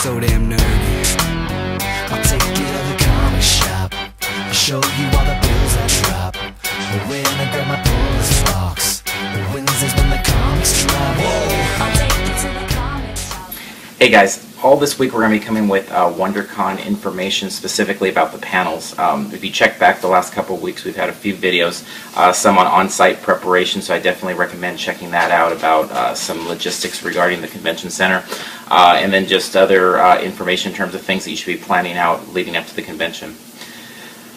so damn nerdy. I'll take you to the comic shop, I'll show you all the bills I drop. When I grab my Polish box, Wednesdays when the comics drop. Whoa. I'll take you to the comic shop. Hey guys, all this week we're going to be coming with WonderCon information specifically about the panels. If you check back the last couple of weeks, we've had a few videos, some on-site preparation, so I definitely recommend checking that out about some logistics regarding the convention center, and then just other information in terms of things that you should be planning out leading up to the convention.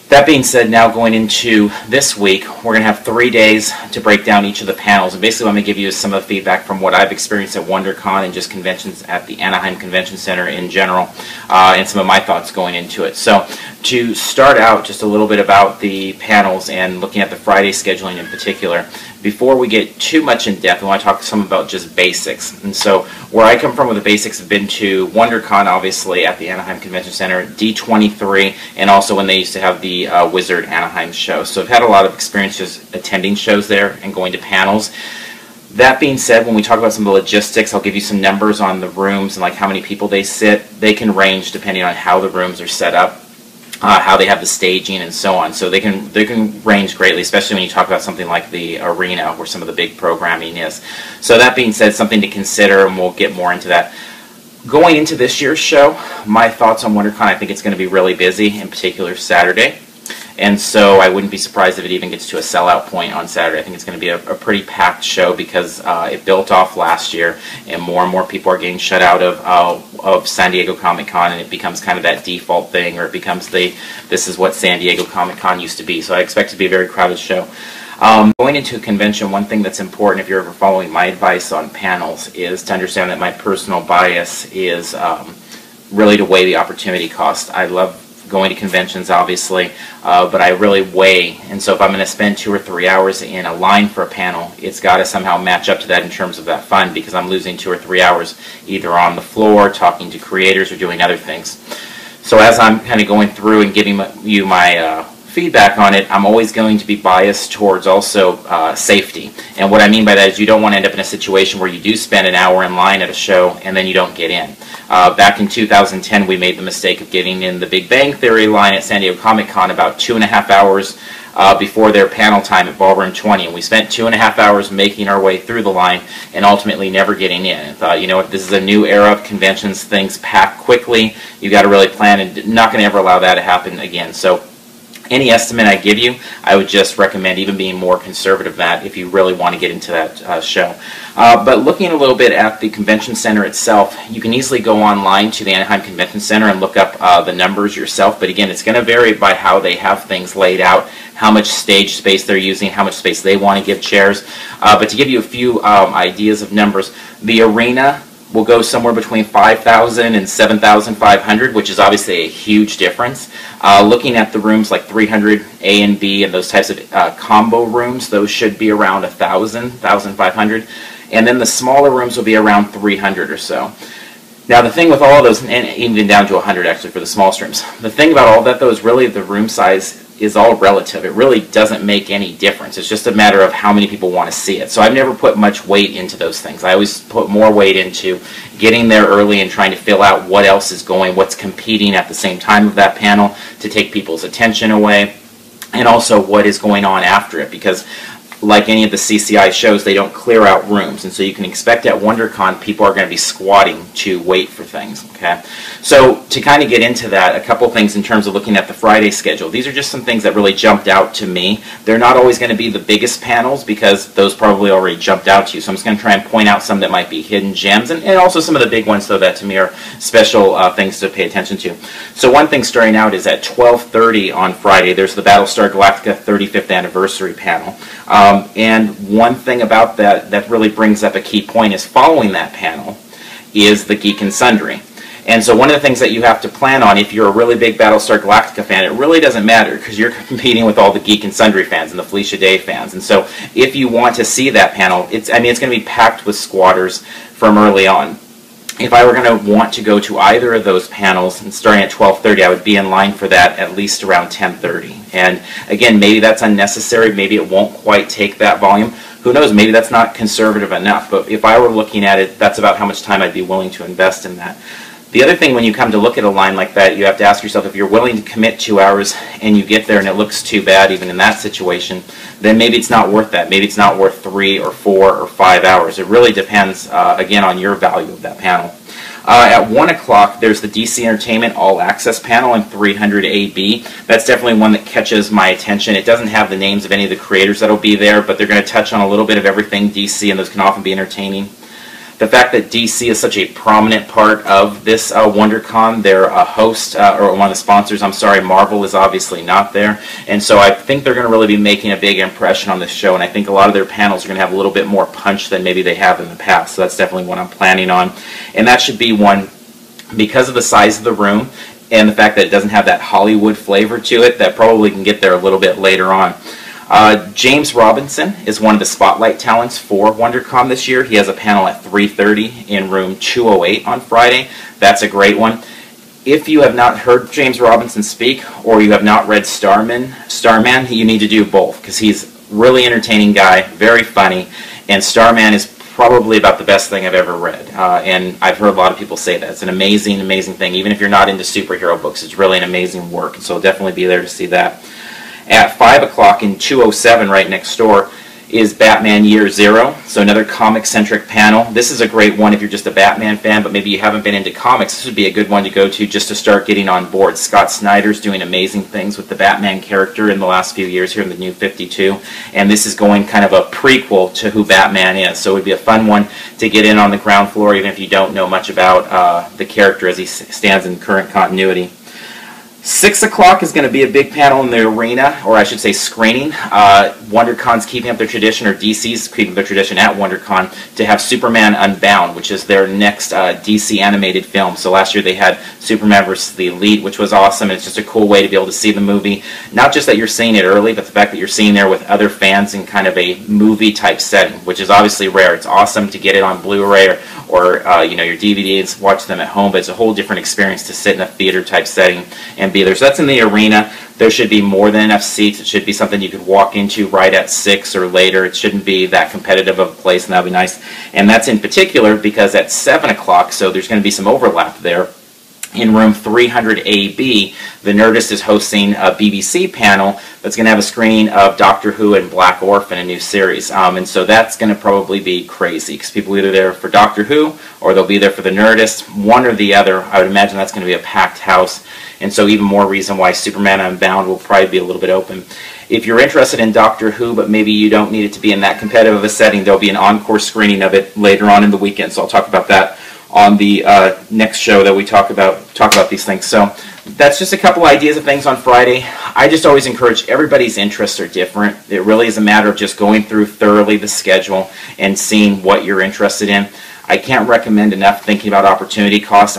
That being said, now going into this week, we're going to have 3 days to break down each of the panels. And basically, I'm going to give you some of the feedback from what I've experienced at WonderCon and just conventions at the Anaheim Convention Center in general, and some of my thoughts going into it. So, to start out, just a little bit about the panels and looking at the Friday scheduling in particular. Before we get too much in depth, I want to talk some about just basics. And so, where I come from with the basics, have been to WonderCon, obviously, at the Anaheim Convention Center, D23, and also when they used to have the Wizard Anaheim show. So I've had a lot of experience just attending shows there and going to panels. That being said, when we talk about some of the logistics, I'll give you some numbers on the rooms and like how many people they sit. They can range depending on how the rooms are set up, how they have the staging and so on. So they can range greatly, especially when you talk about something like the arena where some of the big programming is. So that being said, something to consider, and we'll get more into that. Going into this year's show, my thoughts on WonderCon, I think it's going to be really busy, in particular Saturday. And so I wouldn't be surprised if it even gets to a sellout point on Saturday. I think it's going to be a pretty packed show because it built off last year, and more people are getting shut out of San Diego Comic-Con, and it becomes kind of that default thing, or it becomes this is what San Diego Comic-Con used to be. So I expect it to be a very crowded show. Going into a convention, one thing that's important if you're ever following my advice on panels is to understand that my personal bias is really to weigh the opportunity cost. I love going to conventions, obviously, but I really weigh, and so if I'm going to spend 2 or 3 hours in a line for a panel, it's got to somehow match up to that in terms of that fun, because I'm losing 2 or 3 hours either on the floor, talking to creators, or doing other things. So as I'm kind of going through and giving you my feedback on it, I'm always going to be biased towards also safety. And what I mean by that is you don't want to end up in a situation where you do spend an hour in line at a show and then you don't get in. Back in 2010, we made the mistake of getting in the Big Bang Theory line at San Diego Comic-Con about 2.5 hours before their panel time at Ballroom 20, and we spent 2.5 hours making our way through the line and ultimately never getting in. And thought, you know what, this is a new era of conventions, things pack quickly, you got to really plan, and not going to ever allow that to happen again. So any estimate I give you, I would just recommend even being more conservative than that if you really want to get into that show. But looking a little bit at the convention center itself, you can easily go online to the Anaheim Convention Center and look up the numbers yourself. But again, it's going to vary by how they have things laid out, how much stage space they're using, how much space they want to give chairs. But to give you a few ideas of numbers, the arena will go somewhere between 5,000 and 7,500, which is obviously a huge difference. Looking at the rooms like 300 A and B and those types of combo rooms, those should be around 1,000, 1,500. And then the smaller rooms will be around 300 or so. Now the thing with all of those, and even down to 100 actually for the smallest rooms, the thing about all that though is really the room size is all relative. It really doesn't make any difference. It's just a matter of how many people want to see it. So I've never put much weight into those things. I always put more weight into getting there early and trying to fill out what else is going, what's competing at the same time of that panel to take people's attention away, and also what is going on after it, because like any of the CCI shows, they don't clear out rooms, and so you can expect at WonderCon people are going to be squatting to wait for things. Okay, so to kind of get into that, a couple things in terms of looking at the Friday schedule. These are just some things that really jumped out to me. They're not always going to be the biggest panels because those probably already jumped out to you. So I'm just going to try and point out some that might be hidden gems, and also some of the big ones though that to me are special things to pay attention to. So one thing starting out is at 12:30 on Friday. There's the Battlestar Galactica 35th anniversary panel. And one thing about that really brings up a key point is following that panel is the Geek and Sundry. And so one of the things that you have to plan on if you're a really big Battlestar Galactica fan, it really doesn't matter because you're competing with all the Geek and Sundry fans and the Felicia Day fans. And so if you want to see that panel, it's going to be packed with squatters from early on. If I were going to want to go to either of those panels, and starting at 12:30, I would be in line for that at least around 10:30. And again, maybe that's unnecessary. Maybe it won't quite take that volume. Who knows? Maybe that's not conservative enough. But if I were looking at it, that's about how much time I'd be willing to invest in that. The other thing when you come to look at a line like that, you have to ask yourself, if you're willing to commit 2 hours and you get there and it looks too bad even in that situation, then maybe it's not worth that. Maybe it's not worth 3 or 4 or 5 hours. It really depends, again, on your value of that panel. At 1 o'clock, there's the DC Entertainment All Access panel in 300 AB. That's definitely one that catches my attention. It doesn't have the names of any of the creators that will be there, but they're going to touch on a little bit of everything DC, and those can often be entertaining. The fact that DC is such a prominent part of this WonderCon, their host, or one of the sponsors, I'm sorry, Marvel is obviously not there. And so I think they're going to really be making a big impression on this show, and I think a lot of their panels are going to have a little bit more punch than maybe they have in the past. So that's definitely what I'm planning on. And that should be one, because of the size of the room and the fact that it doesn't have that Hollywood flavor to it, that probably can get there a little bit later on. James Robinson is one of the spotlight talents for WonderCon this year. He has a panel at 3:30 in room 208 on Friday. That's a great one. If you have not heard James Robinson speak, or you have not read Starman, you need to do both, because he's a really entertaining guy, very funny, and Starman is probably about the best thing I've ever read. And I've heard a lot of people say that. It's an amazing, amazing thing. Even if you're not into superhero books, it's really an amazing work, and so I'll definitely be there to see that. At 5 o'clock in 207, right next door, is Batman Year Zero, so another comic-centric panel. This is a great one if you're just a Batman fan, but maybe you haven't been into comics. This would be a good one to go to just to start getting on board. Scott Snyder's doing amazing things with the Batman character in the last few years here in the New 52, and this is going kind of a prequel to who Batman is, so it would be a fun one to get in on the ground floor, even if you don't know much about the character as he stands in current continuity. 6 o'clock is going to be a big panel in the arena, or I should say screening. WonderCon's keeping up their tradition, or DC's keeping their tradition at WonderCon, to have Superman Unbound, which is their next DC animated film. So last year they had Superman vs. the Elite, which was awesome. It's just a cool way to be able to see the movie. Not just that you're seeing it early, but the fact that you're seeing there with other fans in kind of a movie-type setting, which is obviously rare. It's awesome to get it on Blu-ray or you know, your DVDs, watch them at home, but it's a whole different experience to sit in a theater-type setting and be there. So that's in the arena. There should be more than enough seats. It should be something you could walk into right at 6 or later. It shouldn't be that competitive of a place, and that would be nice. And that's in particular because at 7 o'clock, so there's going to be some overlap there, in room 300 AB, the Nerdist is hosting a BBC panel that's going to have a screening of Doctor Who and Black Orphan, a new series. And so that's going to probably be crazy, because people are either there for Doctor Who or they'll be there for the Nerdist, one or the other. I would imagine that's going to be a packed house. And so even more reason why Superman Unbound will probably be a little bit open. If you're interested in Doctor Who, but maybe you don't need it to be in that competitive of a setting, there'll be an encore screening of it later on in the weekend. So I'll talk about that on the next show that we talk about these things. So that's just a couple ideas of things on Friday. I just always encourage, everybody's interests are different. It really is a matter of just going through thoroughly the schedule and seeing what you're interested in. I can't recommend enough thinking about opportunity costs.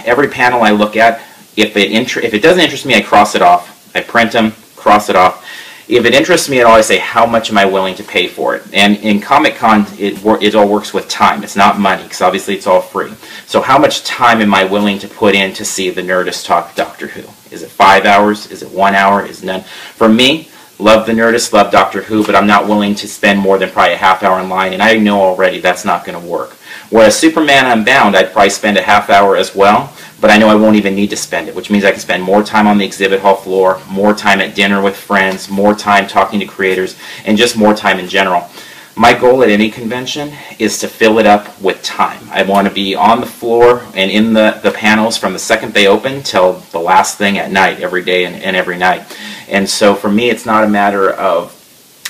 Every panel I look at, if it doesn't interest me, I cross it off. I print them, cross it off. If it interests me at all, I say, how much am I willing to pay for it? And in Comic-Con, it all works with time. It's not money, because obviously it's all free. So how much time am I willing to put in to see the Nerdist talk Doctor Who? Is it 5 hours? Is it 1 hour? Is it none? For me, love the Nerdist, love Doctor Who, but I'm not willing to spend more than probably a half hour in line, and I know already that's not going to work. Whereas Superman Unbound, I'd probably spend a half hour as well, but I know I won't even need to spend it, which means I can spend more time on the exhibit hall floor, more time at dinner with friends, more time talking to creators, and just more time in general. My goal at any convention is to fill it up with time. I want to be on the floor and in the panels from the second they open till the last thing at night, every day and every night. And so for me, it's not a matter of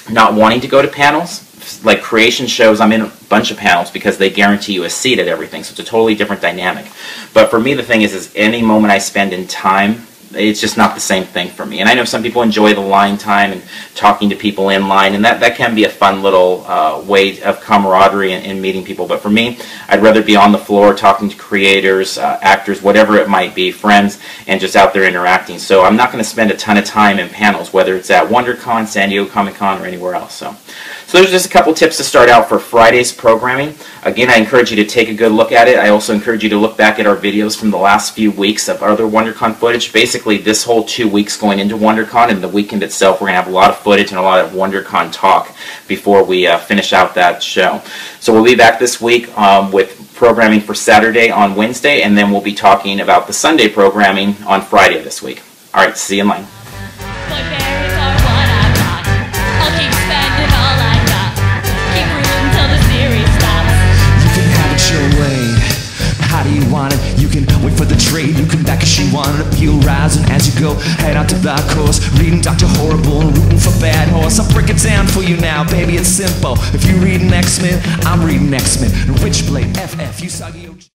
not wanting to go to panels. Like creation shows, I'm in a bunch of panels because they guarantee you a seat at everything, so it's a totally different dynamic. But for me, the thing is any moment I spend in time, it's just not the same thing for me. And I know some people enjoy the line time and talking to people in line, and that can be a fun little way of camaraderie and meeting people. But for me, I'd rather be on the floor talking to creators, actors, whatever it might be, friends, and just out there interacting. So I'm not going to spend a ton of time in panels, whether it's at WonderCon, San Diego Comic-Con, or anywhere else. So there's just a couple tips to start out for Friday's programming. Again, I encourage you to take a good look at it. I also encourage you to look back at our videos from the last few weeks of other WonderCon footage. Basically, this whole 2 weeks going into WonderCon, and the weekend itself, we're going to have a lot of footage and a lot of WonderCon talk before we finish out that show. So we'll be back this week with programming for Saturday on Wednesday, and then we'll be talking about the Sunday programming on Friday this week. All right, see you in line. How do you want it? You can wait for the trade, you can back if she wanted appeal rising as you go. Head out to the course, reading Dr. Horrible and rooting for Bad Horse. I'll break it down for you now, baby, it's simple. If you reading X-Men, I'm reading X-Men. Witchblade, FF, Usagi.